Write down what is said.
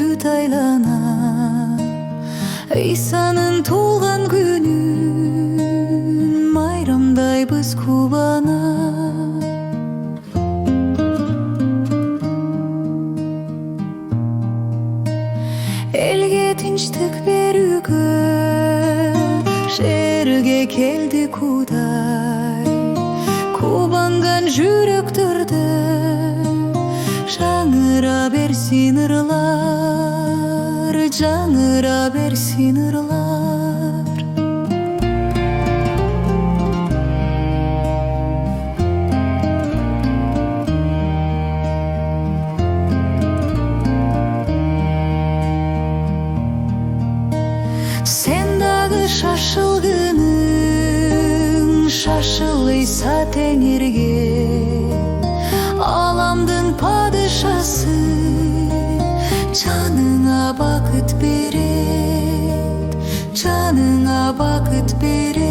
süt aylana. İsa'nın tuğgan günün bayramdayбыз kubana. Elge tinçlik berүүgө жерге келди Кудай. Кубанган жүрөктөрдө жаңыра берсин ырлар, жаңыра берсин ырлар. Сен дагы шашылгының, шашыл Иса теңирге. Аламдын падышасы жаныңа бакыт берет, жаныңа бакыт берет.